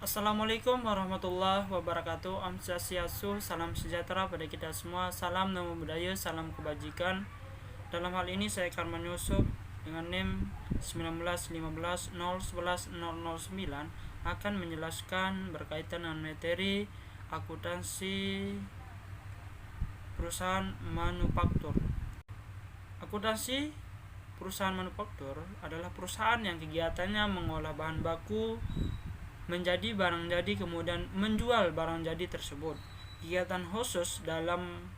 Assalamualaikum warahmatullahi wabarakatuh. Om Swastiastu, salam sejahtera pada kita semua. Salam namo buddhaya, salam kebajikan. Dalam hal ini saya akan menyusup dengan NIM 1915011009 akan menjelaskan berkaitan dengan materi akuntansi perusahaan manufaktur. Akuntansi perusahaan manufaktur adalah perusahaan yang kegiatannya mengolah bahan baku menjadi barang jadi kemudian menjual barang jadi tersebut. Kegiatan khusus dalam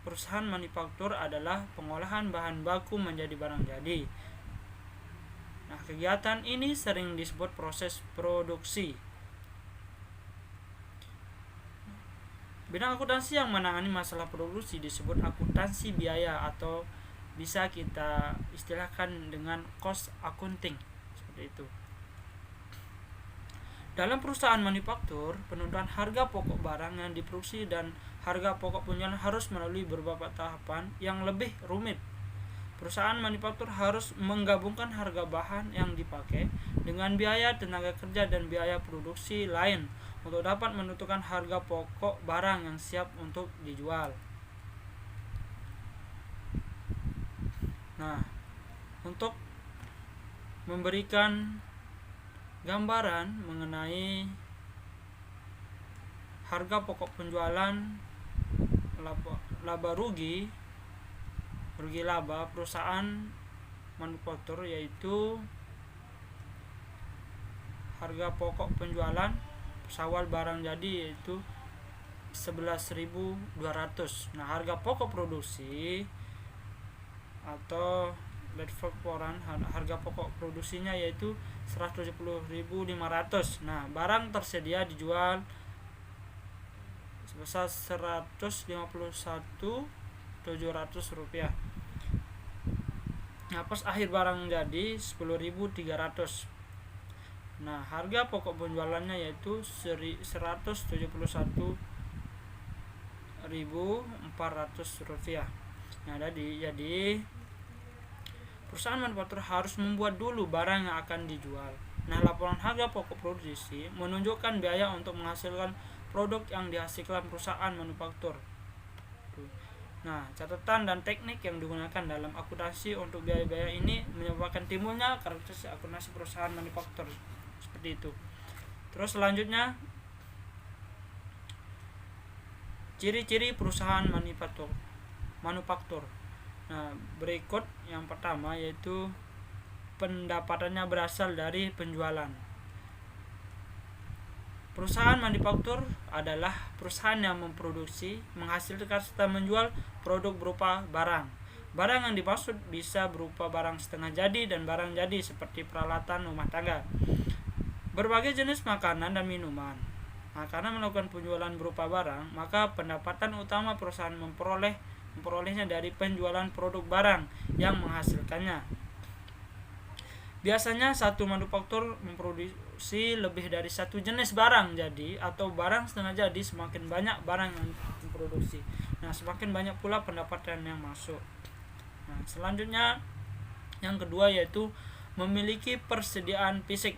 perusahaan manufaktur adalah pengolahan bahan baku menjadi barang jadi. Nah, kegiatan ini sering disebut proses produksi. Bidang akuntansi yang menangani masalah produksi disebut akuntansi biaya atau bisa kita istilahkan dengan cost accounting, seperti itu. Dalam perusahaan manufaktur, penentuan harga pokok barang yang diproduksi dan harga pokok penjualan harus melalui beberapa tahapan yang lebih rumit. Perusahaan manufaktur harus menggabungkan harga bahan yang dipakai dengan biaya tenaga kerja dan biaya produksi lain untuk dapat menentukan harga pokok barang yang siap untuk dijual. Nah, untuk memberikan gambaran mengenai harga pokok penjualan, laba rugi laba perusahaan manufaktur, yaitu harga pokok penjualan awal barang jadi yaitu 11.200. Nah, harga pokok produksi atau harga pokok produksinya yaitu 170.500. Nah, barang tersedia dijual sebesar 151.700 rupiah. Nah, pas akhir barang jadi 10.300. Nah, harga pokok penjualannya yaitu 171.400 rupiah. Nah, jadi perusahaan manufaktur harus membuat dulu barang yang akan dijual. Nah, laporan harga pokok produksi menunjukkan biaya untuk menghasilkan produk yang dihasilkan perusahaan manufaktur. Nah, catatan dan teknik yang digunakan dalam akuntansi untuk biaya-biaya ini menyebabkan timbulnya karakteristik akuntansi perusahaan manufaktur, seperti itu. Terus selanjutnya, ciri-ciri perusahaan manufaktur. Nah, berikut yang pertama yaitu pendapatannya berasal dari penjualan. Perusahaan manufaktur adalah perusahaan yang memproduksi, menghasilkan serta menjual produk berupa barang. Barang yang dimaksud bisa berupa barang setengah jadi dan barang jadi seperti peralatan rumah tangga, berbagai jenis makanan dan minuman. Nah, karena melakukan penjualan berupa barang, maka pendapatan utama perusahaan memperolehnya dari penjualan produk barang yang menghasilkannya. Biasanya satu manufaktur memproduksi lebih dari satu jenis barang jadi atau barang setengah jadi. Semakin banyak barang yang diproduksi, nah semakin banyak pula pendapatan yang masuk. Nah, selanjutnya yang kedua yaitu memiliki persediaan fisik.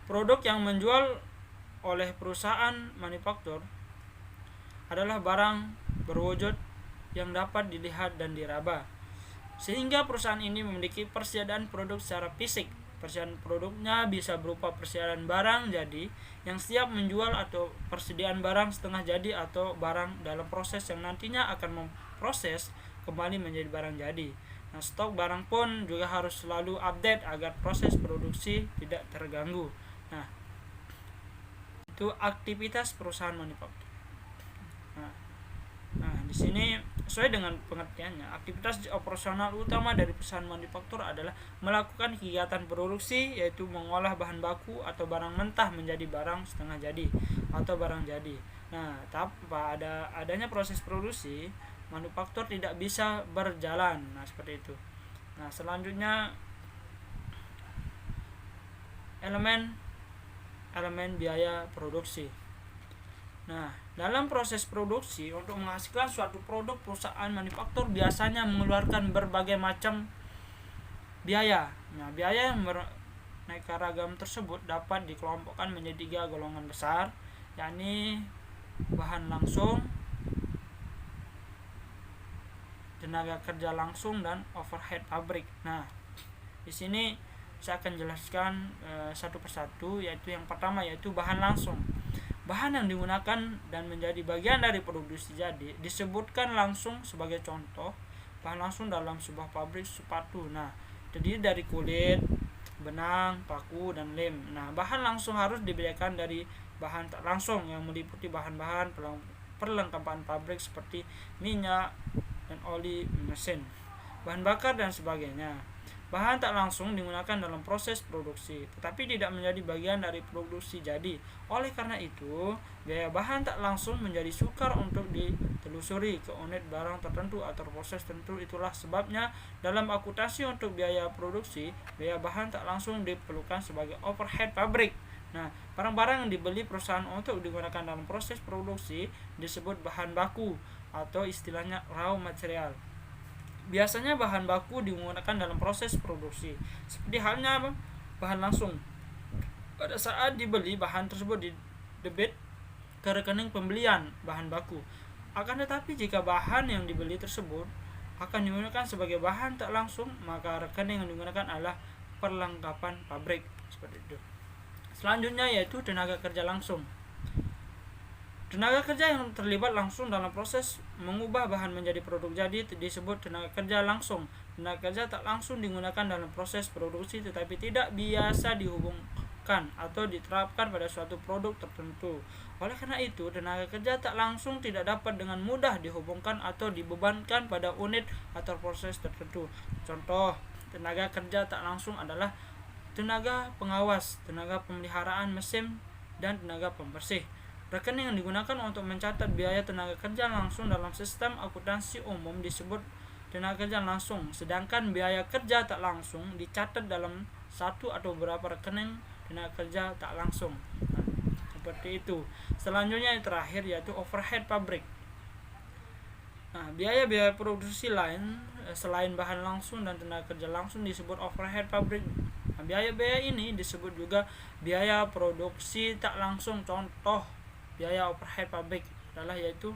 Produk yang menjual oleh perusahaan manufaktur adalah barang berwujud yang dapat dilihat dan diraba, sehingga perusahaan ini memiliki persediaan produk secara fisik. Persediaan produknya bisa berupa persediaan barang jadi yang siap menjual atau persediaan barang setengah jadi atau barang dalam proses yang nantinya akan memproses kembali menjadi barang jadi. Nah, stok barang pun juga harus selalu update agar proses produksi tidak terganggu. Nah, itu aktivitas perusahaan manufaktur. Nah, di sini sesuai dengan pengertiannya, aktivitas operasional utama dari perusahaan manufaktur adalah melakukan kegiatan produksi, yaitu mengolah bahan baku atau barang mentah menjadi barang setengah jadi atau barang jadi. Nah, tanpa adanya proses produksi, manufaktur tidak bisa berjalan. Nah, seperti itu. Nah, selanjutnya elemen biaya produksi. Nah, dalam proses produksi untuk menghasilkan suatu produk, perusahaan manufaktur biasanya mengeluarkan berbagai macam biaya. Nah, biaya yang beraneka ragam tersebut dapat dikelompokkan menjadi 3 golongan besar, yakni bahan langsung, tenaga kerja langsung, dan overhead pabrik. Nah, di sini saya akan jelaskan satu persatu, yaitu yang pertama yaitu bahan langsung. Bahan yang digunakan dan menjadi bagian dari produksi jadi disebutkan langsung. Sebagai contoh, bahan langsung dalam sebuah pabrik sepatu, nah, terdiri dari kulit, benang, paku, dan lem. Nah, bahan langsung harus dibedakan dari bahan tak langsung yang meliputi bahan-bahan perlengkapan pabrik seperti minyak dan oli mesin, bahan bakar, dan sebagainya. Bahan tak langsung digunakan dalam proses produksi, tetapi tidak menjadi bagian dari produksi jadi. Oleh karena itu, biaya bahan tak langsung menjadi sukar untuk ditelusuri ke unit barang tertentu atau proses tertentu. Itulah sebabnya dalam akuntansi untuk biaya produksi, biaya bahan tak langsung diperlukan sebagai overhead pabrik. Nah, barang-barang yang dibeli perusahaan untuk digunakan dalam proses produksi disebut bahan baku atau istilahnya raw material. Biasanya bahan baku digunakan dalam proses produksi, seperti halnya bahan langsung. Pada saat dibeli, bahan tersebut didebit ke rekening pembelian bahan baku. Akan tetapi jika bahan yang dibeli tersebut akan digunakan sebagai bahan tak langsung, maka rekening yang digunakan adalah perlengkapan pabrik, seperti itu. Selanjutnya yaitu tenaga kerja langsung. Tenaga kerja yang terlibat langsung dalam proses mengubah bahan menjadi produk jadi disebut tenaga kerja langsung. Tenaga kerja tak langsung digunakan dalam proses produksi tetapi tidak biasa dihubungkan atau diterapkan pada suatu produk tertentu. Oleh karena itu, tenaga kerja tak langsung tidak dapat dengan mudah dihubungkan atau dibebankan pada unit atau proses tertentu. Contoh, tenaga kerja tak langsung adalah tenaga pengawas, tenaga pemeliharaan mesin, dan tenaga pembersih. Rekening yang digunakan untuk mencatat biaya tenaga kerja langsung dalam sistem akuntansi umum disebut tenaga kerja langsung, sedangkan biaya kerja tak langsung dicatat dalam satu atau beberapa rekening tenaga kerja tak langsung. Nah, seperti itu. Selanjutnya yang terakhir yaitu overhead pabrik. Nah, biaya-biaya produksi lain selain bahan langsung dan tenaga kerja langsung disebut overhead pabrik. Nah, biaya-biaya ini disebut juga biaya produksi tak langsung. Contoh biaya overhead pabrik adalah yaitu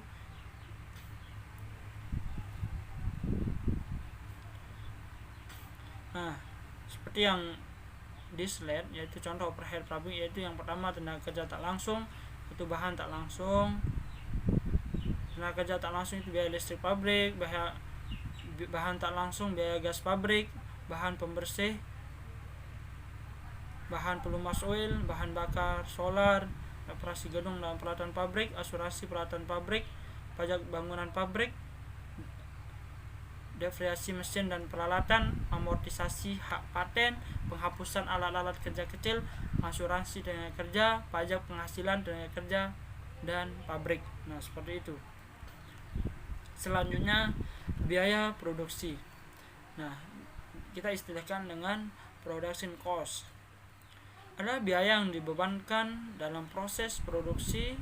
seperti yang di slide, yaitu contoh overhead pabrik, yaitu yang pertama tenaga kerja tak langsung, itu bahan tak langsung. Tenaga kerja tak langsung itu biaya listrik pabrik, bahan tak langsung biaya gas pabrik, bahan pembersih, bahan pelumas oil, bahan bakar solar, operasi gedung dan peralatan pabrik, asuransi peralatan pabrik, pajak bangunan pabrik, depresiasi mesin dan peralatan, amortisasi hak paten, penghapusan alat-alat kerja kecil, asuransi tenaga kerja, pajak penghasilan tenaga kerja, dan pabrik. Nah, seperti itu. Selanjutnya biaya produksi. Nah, kita istilahkan dengan production cost. Adalah biaya yang dibebankan dalam proses produksi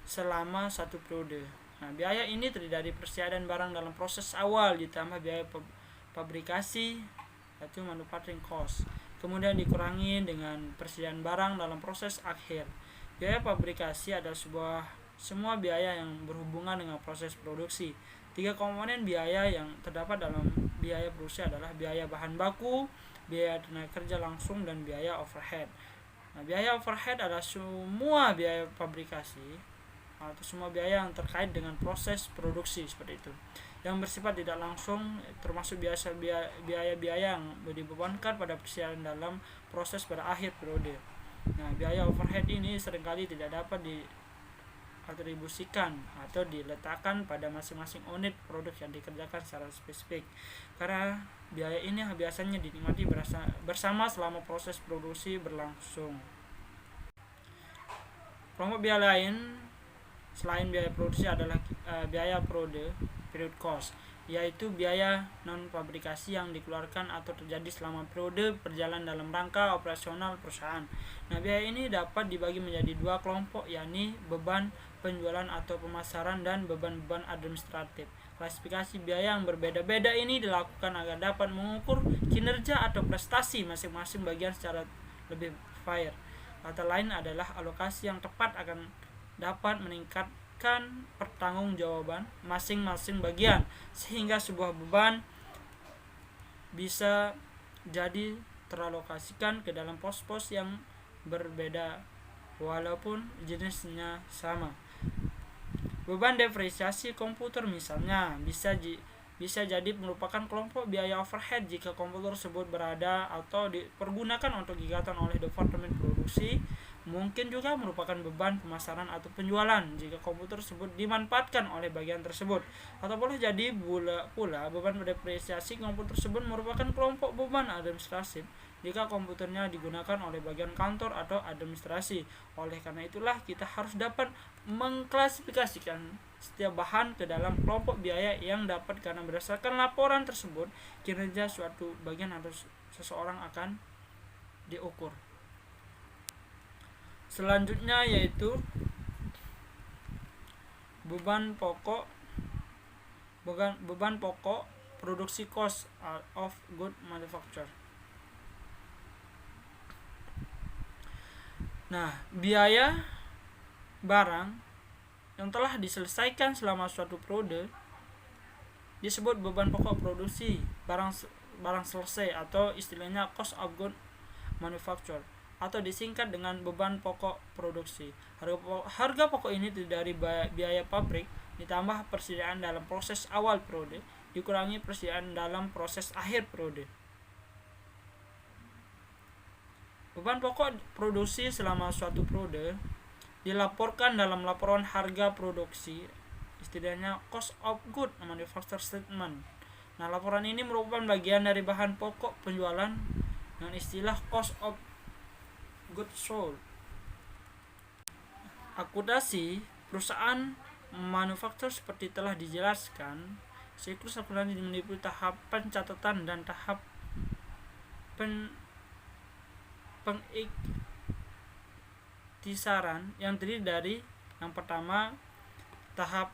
selama satu periode. Nah, biaya ini terdiri dari persediaan barang dalam proses awal ditambah biaya pabrikasi yaitu manufacturing cost. Kemudian dikurangi dengan persediaan barang dalam proses akhir. Biaya pabrikasi adalah semua biaya yang berhubungan dengan proses produksi. 3 komponen biaya yang terdapat dalam biaya produksi adalah biaya bahan baku, biaya tenaga kerja langsung, dan biaya overhead. Nah, biaya overhead adalah semua biaya pabrikasi atau semua biaya yang terkait dengan proses produksi seperti itu, yang bersifat tidak langsung, termasuk biaya-biaya yang dibebankan pada persediaan dalam proses pada akhir periode. Nah, biaya overhead ini seringkali tidak dapat diatribusikan atau diletakkan pada masing-masing unit produk yang dikerjakan secara spesifik, karena biaya ini biasanya dinikmati bersama selama proses produksi berlangsung. Kelompok biaya lain selain biaya produksi adalah biaya period cost, yaitu biaya non-pabrikasi yang dikeluarkan atau terjadi selama periode berjalan dalam rangka operasional perusahaan. Nah, biaya ini dapat dibagi menjadi 2 kelompok, yakni beban penjualan atau pemasaran dan beban-beban administratif. Klasifikasi biaya yang berbeda-beda ini dilakukan agar dapat mengukur kinerja atau prestasi masing-masing bagian secara lebih fair. Kata lain adalah alokasi yang tepat akan dapat meningkatkan pertanggungjawaban masing-masing bagian sehingga sebuah beban bisa jadi teralokasikan ke dalam pos-pos yang berbeda walaupun jenisnya sama. Beban depresiasi komputer misalnya bisa jadi merupakan kelompok biaya overhead jika komputer tersebut berada atau dipergunakan untuk kegiatan oleh departemen produksi. Mungkin juga merupakan beban pemasaran atau penjualan jika komputer tersebut dimanfaatkan oleh bagian tersebut. Atau boleh jadi pula beban depresiasi komputer tersebut merupakan kelompok beban administratif jika komputernya digunakan oleh bagian kantor atau administrasi. Oleh karena itulah kita harus dapat mengklasifikasikan setiap bahan ke dalam kelompok biaya yang dapat karena berdasarkan laporan tersebut kinerja suatu bagian atau seseorang akan diukur. Selanjutnya yaitu beban pokok produksi cost of good manufacture. Nah, biaya barang yang telah diselesaikan selama suatu periode disebut beban pokok produksi barang selesai atau istilahnya cost of good manufacture atau disingkat dengan beban pokok produksi. Harga pokok ini dari biaya pabrik ditambah persediaan dalam proses awal periode dikurangi persediaan dalam proses akhir periode. Beban pokok produksi selama suatu periode dilaporkan dalam laporan harga produksi, istilahnya cost of good manufacture statement. Nah, laporan ini merupakan bagian dari bahan pokok penjualan dengan istilah cost of goods sold. Akuntansi perusahaan manufaktur seperti telah dijelaskan, siklus akuntansi meliputi tahap pencatatan dan tahap pengiktisaran yang terdiri dari yang pertama tahap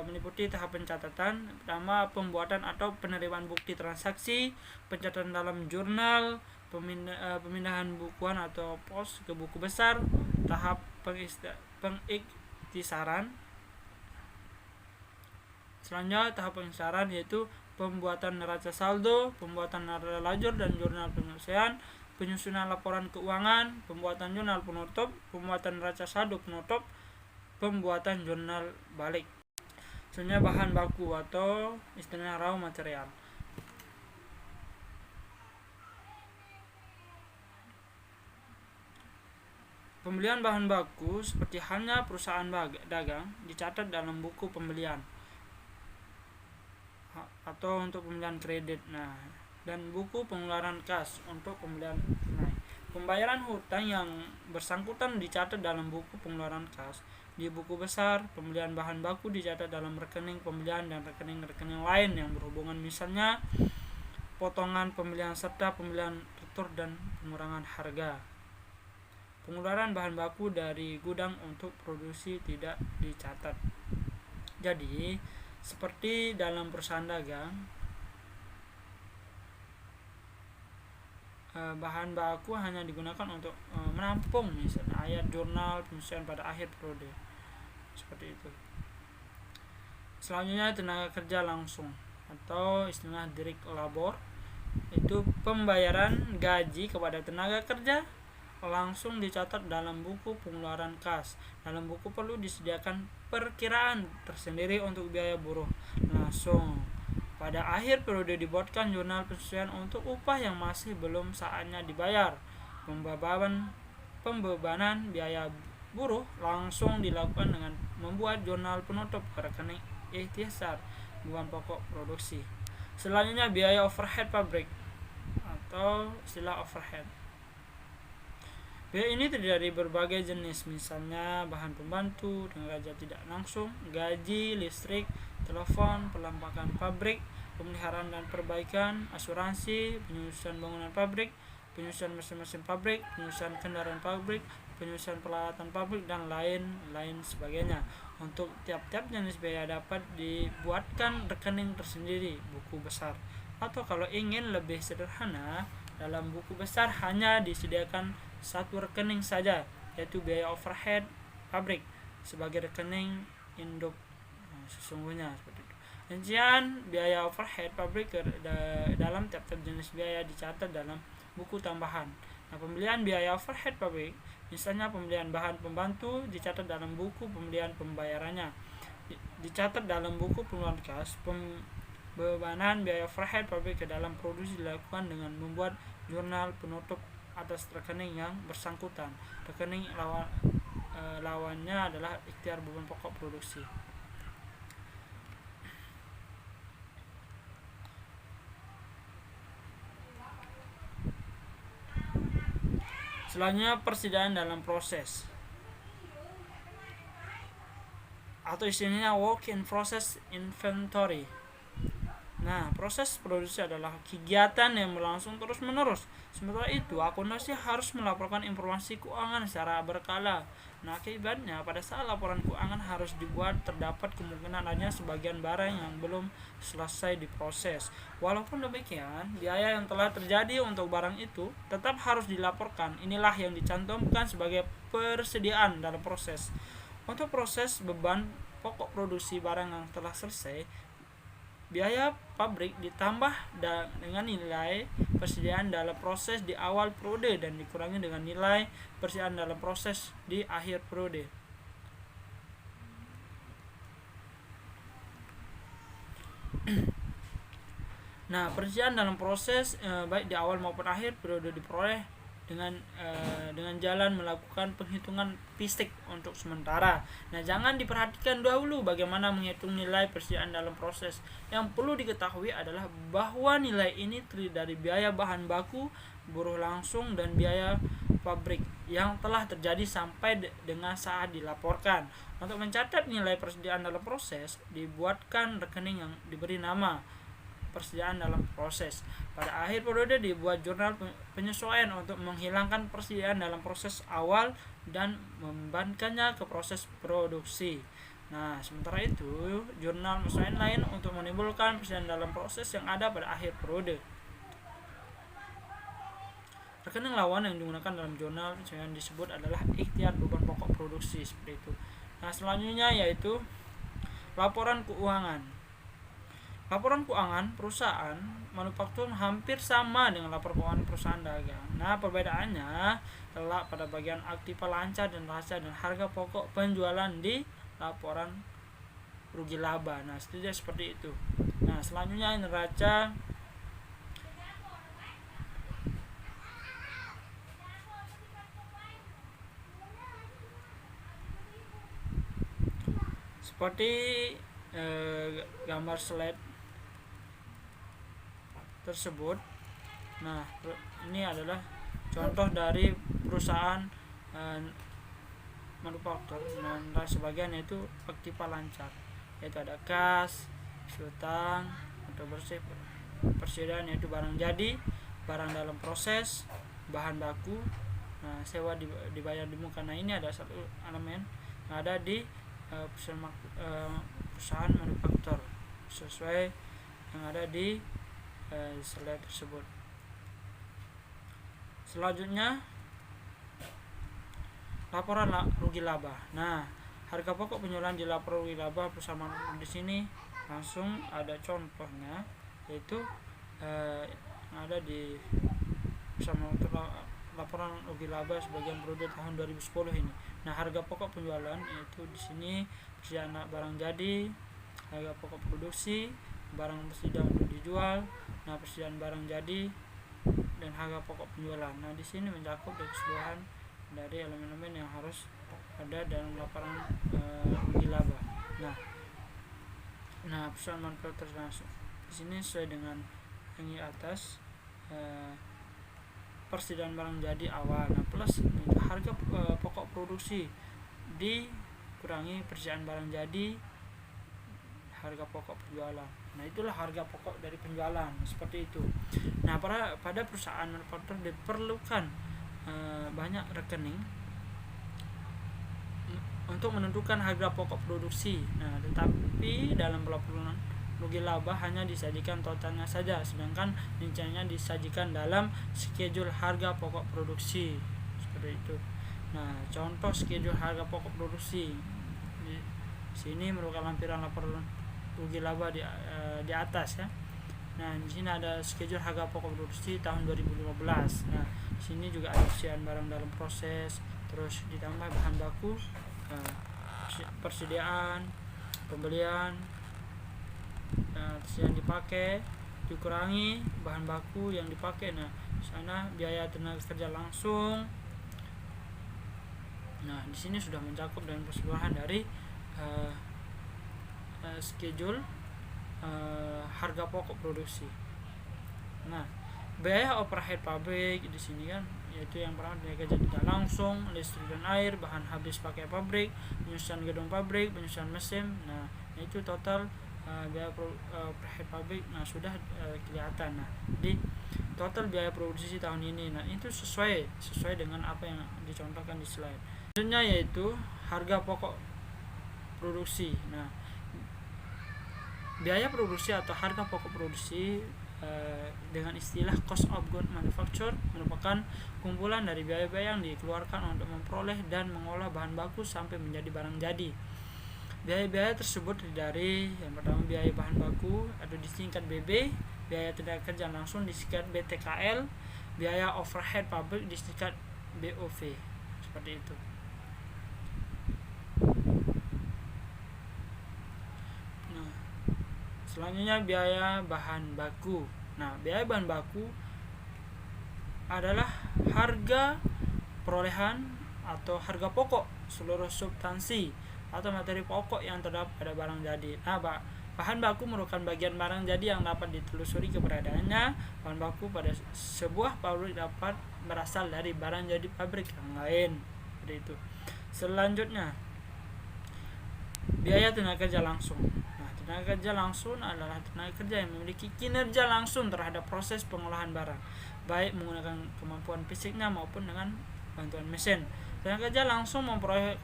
meliputi tahap pencatatan, pertama pembuatan atau penerimaan bukti transaksi, pencatatan dalam jurnal, pemindahan bukuan atau pos ke buku besar, tahap pengiktisaran. Selanjutnya tahap pengiktisaran yaitu pembuatan neraca saldo, pembuatan neraca lajur dan jurnal penyelesaian, penyusunan laporan keuangan, pembuatan jurnal penutup, pembuatan neraca saldo penutup, pembuatan jurnal balik. Selanjutnya bahan baku atau istilahnya raw material. Pembelian bahan baku seperti halnya perusahaan dagang dicatat dalam buku pembelian atau untuk pembelian kredit. Nah, dan buku pengeluaran kas untuk pembelian tunai. Pembayaran hutang yang bersangkutan dicatat dalam buku pengeluaran kas. Di buku besar, pembelian bahan baku dicatat dalam rekening pembelian dan rekening-rekening lain yang berhubungan, misalnya potongan pembelian serta pembelian retur dan pengurangan harga. Pengeluaran bahan baku dari gudang untuk produksi tidak dicatat. Jadi, seperti dalam perusahaan dagang, bahan baku hanya digunakan untuk menampung misalnya ayat jurnal penyusunan pada akhir periode, seperti itu. Selanjutnya tenaga kerja langsung atau istilah direct labor, itu pembayaran gaji kepada tenaga kerja langsung dicatat dalam buku pengeluaran kas. Dalam buku perlu disediakan perkiraan tersendiri untuk biaya buruh langsung. Pada akhir periode dibuatkan jurnal penyesuaian untuk upah yang masih belum saatnya dibayar. Pembebanan biaya buruh langsung dilakukan dengan membuat jurnal penutup ke rekening ikhtisar beban pokok produksi. Selanjutnya biaya overhead pabrik atau istilah overhead. Biaya ini terdiri dari berbagai jenis, misalnya bahan pembantu, tenaga kerja tidak langsung, gaji, listrik, telepon, perlampakan pabrik, pemeliharaan dan perbaikan, asuransi, penyusunan bangunan pabrik, penyusunan mesin-mesin pabrik, penyusunan kendaraan pabrik, penyusunan peralatan pabrik, dan lain sebagainya. Untuk tiap-tiap jenis biaya dapat dibuatkan rekening tersendiri, buku besar. Atau kalau ingin lebih sederhana, dalam buku besar hanya disediakan satu rekening saja, yaitu biaya overhead pabrik sebagai rekening induk sesungguhnya, seperti itu. Rincian biaya overhead pabrik dalam tiap-tiap jenis biaya dicatat dalam buku tambahan. Nah, pembelian biaya overhead pabrik, misalnya pembelian bahan pembantu, dicatat dalam buku pembelian pembayarannya, dicatat dalam buku pengeluaran kas. Pembebanan biaya overhead pabrik ke dalam produksi dilakukan dengan membuat jurnal penutup atas rekening yang bersangkutan. Rekening lawannya adalah ikhtiar beban pokok produksi. Selanjutnya, persediaan dalam proses, atau istilahnya work in process inventory. Nah, proses produksi adalah kegiatan yang berlangsung terus-menerus. Sementara itu, akuntansi harus melaporkan informasi keuangan secara berkala. Nah, akibatnya pada saat laporan keuangan harus dibuat, terdapat kemungkinan adanya sebagian barang yang belum selesai diproses. Walaupun demikian, biaya yang telah terjadi untuk barang itu tetap harus dilaporkan. Inilah yang dicantumkan sebagai persediaan dalam proses. Untuk proses beban pokok produksi barang yang telah selesai, biaya pabrik ditambah dengan nilai persediaan dalam proses di awal periode dan dikurangi dengan nilai persediaan dalam proses di akhir periode. Nah, persediaan dalam proses baik di awal maupun akhir periode diperoleh dengan jalan melakukan penghitungan fisik untuk sementara. Nah, jangan diperhatikan dahulu bagaimana menghitung nilai persediaan dalam proses. Yang perlu diketahui adalah bahwa nilai ini terdiri dari biaya bahan baku, buruh langsung, dan biaya pabrik yang telah terjadi sampai dengan saat dilaporkan. Untuk mencatat nilai persediaan dalam proses, dibuatkan rekening yang diberi nama persediaan dalam proses. Pada akhir periode dibuat jurnal penyesuaian untuk menghilangkan persediaan dalam proses awal dan membebankannya ke proses produksi. Nah, sementara itu, jurnal penyesuaian lain untuk menimbulkan persediaan dalam proses yang ada pada akhir periode. Rekening lawan yang digunakan dalam jurnal penyesuaian disebut adalah ikhtiar beban pokok produksi, seperti itu. Nah, selanjutnya yaitu laporan keuangan. Laporan keuangan perusahaan manufaktur hampir sama dengan laporan keuangan perusahaan dagang. Nah, perbedaannya terletak pada bagian aktiva lancar dan rahasia dan harga pokok penjualan di laporan rugi laba. Nah, seperti itu. Nah, selanjutnya neraca. Seperti gambar slide tersebut. Nah, ini adalah contoh dari perusahaan manufaktur. Nah, sebagian yaitu aktiva lancar, yaitu ada kas, piutang atau bersih. Persediaan yaitu barang jadi, barang dalam proses, bahan baku. Nah, sewa dibayar di muka. Nah, ini ada satu elemen yang ada di perusahaan manufaktur sesuai yang ada di slide tersebut. Selanjutnya, laporan rugi laba. Nah, harga pokok penjualan di laporan rugi laba perusahaan manufaktur di sini langsung ada contohnya, yaitu yang ada di perusahaan manufaktur laporan rugi laba sebagian periode tahun 2010 ini. Nah, harga pokok penjualan yaitu di sini persediaan barang jadi, harga pokok produksi, barang tersedia untuk dijual. Nah, persediaan barang jadi dan harga pokok penjualan. Nah, di sini mencakup keseluruhan dari elemen-elemen yang harus ada dalam laporan rugi laba. Nah, perusahaan manufaktur termasuk di sini sesuai dengan yang di atas. Persediaan barang jadi awal, nah plus harga pokok produksi dikurangi persediaan barang jadi, harga pokok penjualan. Nah, itulah harga pokok dari penjualan, seperti itu. Nah, pada perusahaan manufaktur diperlukan banyak rekening untuk menentukan harga pokok produksi. Nah, tetapi dalam pelaporan rugi laba hanya disajikan totalnya saja, sedangkan rinciannya disajikan dalam schedule harga pokok produksi. Seperti itu. Nah, contoh schedule harga pokok produksi. Di sini merupakan lampiran laporan rugi laba di atas ya. Nah, di sini ada schedule harga pokok produksi tahun 2015. Nah, di sini juga ada persediaan barang dalam proses, terus ditambah bahan baku, persediaan, pembelian, yang dipakai, dikurangi bahan baku yang dipakai. Nah, di sana biaya tenaga kerja langsung. Nah, di sini sudah mencakup dan keseluruhan dari schedule harga pokok produksi. Nah, biaya overhead pabrik di sini kan, yaitu yang pertama tenaga kerja tidak langsung, listrik dan air, bahan habis pakai pabrik, penyusunan gedung pabrik, penyusunan mesin. Nah, itu total biaya overhead pabrik. Nah, sudah kelihatan. Nah, di total biaya produksi tahun ini. Nah, itu sesuai dengan apa yang dicontohkan di slide. Selanjutnya yaitu harga pokok produksi. Nah, biaya produksi atau harga pokok produksi dengan istilah cost of goods manufactured merupakan kumpulan dari biaya-biaya yang dikeluarkan untuk memperoleh dan mengolah bahan baku sampai menjadi barang jadi. Biaya-biaya tersebut dari yang pertama biaya bahan baku atau disingkat BB, biaya tenaga kerja langsung disingkat BTKL, biaya overhead pabrik disingkat BOV. Seperti itu. Nah, selanjutnya biaya bahan baku. Nah, biaya bahan baku adalah harga perolehan atau harga pokok seluruh substansi atau materi pokok yang terdapat pada barang jadi. Nah, bahan baku merupakan bagian barang jadi yang dapat ditelusuri keberadaannya. Bahan baku pada sebuah pabrik dapat berasal dari barang jadi pabrik yang lain. Seperti itu. Selanjutnya, biaya tenaga kerja langsung. Nah, tenaga kerja langsung adalah tenaga kerja yang memiliki kinerja langsung terhadap proses pengolahan barang, baik menggunakan kemampuan fisiknya maupun dengan bantuan mesin. Tenaga kerja langsung memperoleh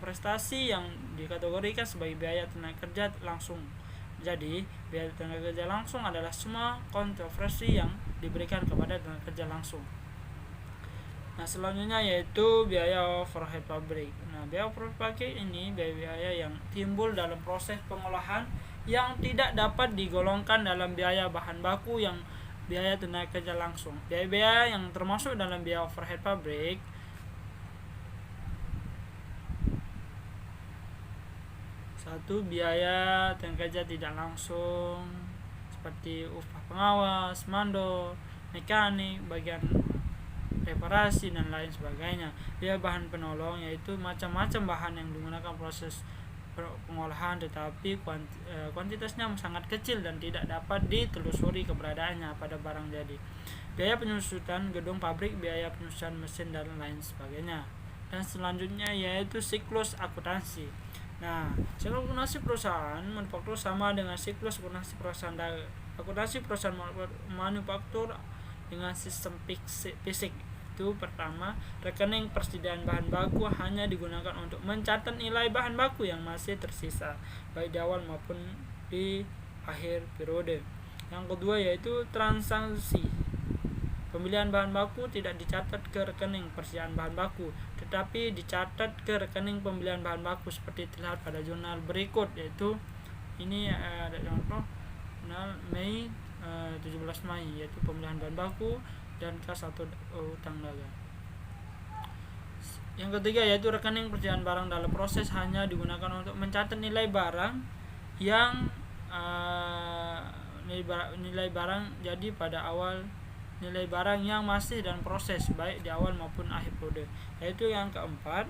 prestasi yang dikategorikan sebagai biaya tenaga kerja langsung. Jadi, biaya tenaga kerja langsung adalah semua konversi yang diberikan kepada tenaga kerja langsung. Nah, selanjutnya yaitu biaya overhead pabrik. Nah, biaya overhead pabrik ini biaya-biaya yang timbul dalam proses pengolahan yang tidak dapat digolongkan dalam biaya bahan baku yang biaya tenaga kerja langsung. Biaya-biaya yang termasuk dalam biaya overhead pabrik satu, biaya tenaga kerja tidak langsung seperti upah pengawas, mandor, mekanik, bagian reparasi dan lain sebagainya. Biaya bahan penolong yaitu macam-macam bahan yang digunakan proses pengolahan tetapi kuantitasnya sangat kecil dan tidak dapat ditelusuri keberadaannya pada barang jadi. Biaya penyusutan gedung pabrik, biaya penyusutan mesin dan lain sebagainya. Dan selanjutnya yaitu siklus akuntansi. Nah, siklus akuntansi perusahaan manufaktur sama dengan siklus akuntansi perusahaan dagang. Akuntansi perusahaan manufaktur dengan sistem fisik. Itu pertama, rekening persediaan bahan baku hanya digunakan untuk mencatat nilai bahan baku yang masih tersisa, baik di awal maupun di akhir periode. Yang kedua yaitu transaksi. Pemilihan bahan baku tidak dicatat ke rekening persediaan bahan baku, tetapi dicatat ke rekening pembelian bahan baku seperti terlihat pada jurnal berikut, yaitu ini ada contoh jurnal Mei 17 Mei yaitu pembelian bahan baku dan K1 utang dagang. Yang ketiga yaitu rekening persediaan barang dalam proses hanya digunakan untuk mencatat nilai barang yang nilai barang jadi pada awal, nilai barang yang masih dan proses baik di awal maupun akhir periode. Yaitu yang keempat,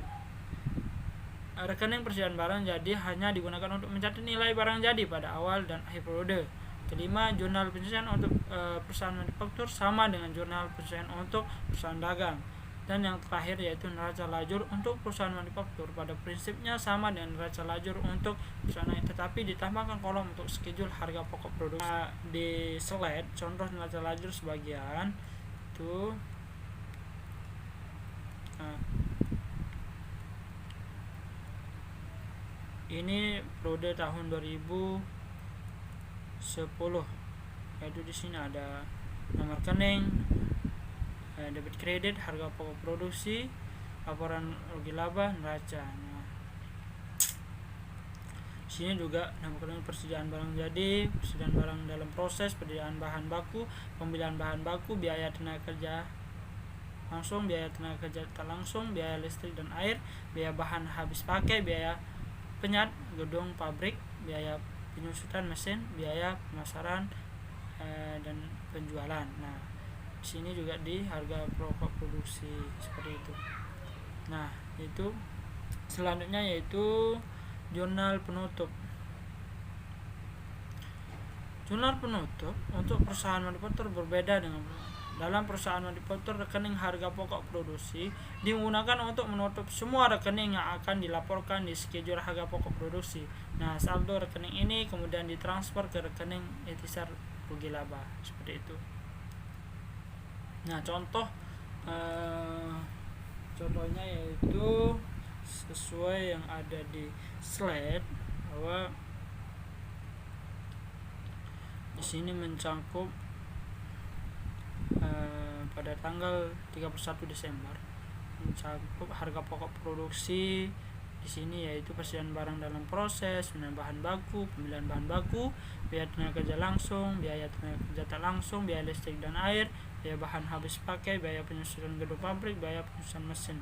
rekening persediaan barang jadi hanya digunakan untuk mencatat nilai barang jadi pada awal dan akhir periode. Kelima, jurnal penyusutan untuk perusahaan manufaktur sama dengan jurnal penyusutan untuk perusahaan dagang. Dan yang terakhir yaitu neraca lajur untuk perusahaan manufaktur, pada prinsipnya sama dengan neraca lajur untuk perusahaan lain, tetapi ditambahkan kolom untuk schedule harga pokok produksi. Nah, di slide contoh neraca lajur sebagian itu Ini periode tahun 2010, yaitu di sini ada nomor rekening, debit kredit, harga pokok produksi, laporan rugi laba, neraca. Nah, sini juga nama rekening persediaan barang jadi, persediaan barang dalam proses, persediaan bahan baku, pembelian bahan baku, biaya tenaga kerja langsung, biaya tenaga kerja tak langsung, biaya listrik dan air, biaya bahan habis pakai, biaya penyat gedung pabrik, biaya penyusutan mesin, biaya pemasaran dan penjualan. Nah, di sini juga di harga pokok produksi seperti itu. Nah, itu selanjutnya yaitu jurnal penutup. Jurnal penutup untuk perusahaan manufaktur berbeda dengan dalam perusahaan manufaktur. Rekening harga pokok produksi digunakan untuk menutup semua rekening yang akan dilaporkan di schedule harga pokok produksi. Nah, saldo rekening ini kemudian ditransfer ke rekening ikhtisar rugi laba seperti itu. Nah, contohnya yaitu sesuai yang ada di slide, bahwa di sini mencangkup pada tanggal 31 Desember mencakup harga pokok produksi di sini yaitu persediaan barang dalam proses, bahan baku, pembelian bahan baku, biaya tenaga kerja langsung, biaya tenaga kerja tak langsung, biaya listrik dan air, biaya bahan habis pakai, biaya penyusutan gedung pabrik, biaya penyusutan mesin.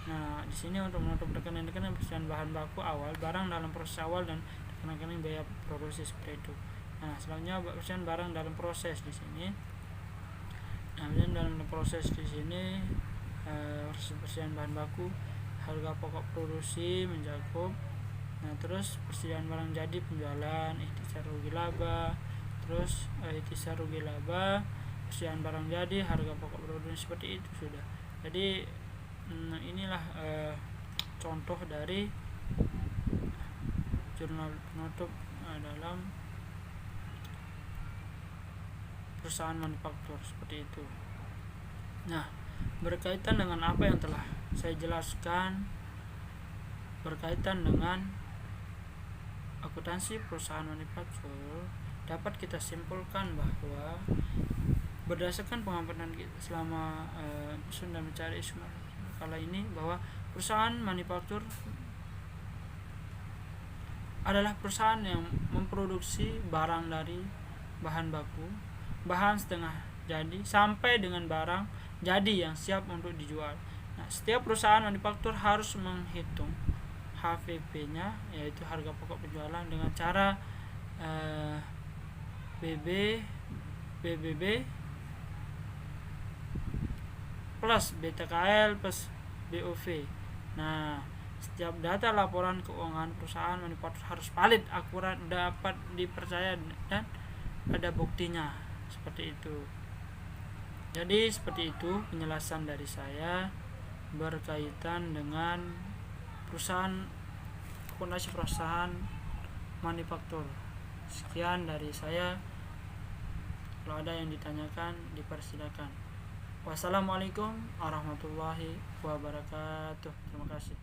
Nah, di sini untuk menutup rekening-rekening persediaan bahan baku awal, barang dalam proses awal, dan rekening biaya produksi seperti itu. Nah, selanjutnya persediaan barang dalam proses di sini. Nah, dalam proses di sini persediaan bahan baku, harga pokok produksi mencakup. Nah, terus persediaan barang jadi, penjualan, ikhtisar rugi laba, terus ikhtisar rugi laba, persediaan barang jadi, harga pokok produksi, seperti itu sudah. Jadi inilah contoh dari jurnal penutup dalam perusahaan manufaktur seperti itu. Nah, berkaitan dengan apa yang telah saya jelaskan berkaitan dengan akuntansi perusahaan manufaktur, dapat kita simpulkan bahwa berdasarkan pengamatan kita selama sudah mencari isu kala ini, bahwa perusahaan manufaktur adalah perusahaan yang memproduksi barang dari bahan baku, bahan setengah jadi, sampai dengan barang jadi yang siap untuk dijual. Nah, setiap perusahaan manufaktur harus menghitung HPP-nya, yaitu harga pokok penjualan, dengan cara BBB plus BTKL plus BOV. Nah, setiap data laporan keuangan perusahaan manufaktur harus valid, akurat, dapat dipercaya, dan ada buktinya. Seperti itu. Jadi seperti itu penjelasan dari saya berkaitan dengan akuntansi perusahaan manufaktur. Sekian dari saya. Kalau ada yang ditanyakan, dipersilakan. Wassalamualaikum warahmatullahi wabarakatuh. Terima kasih.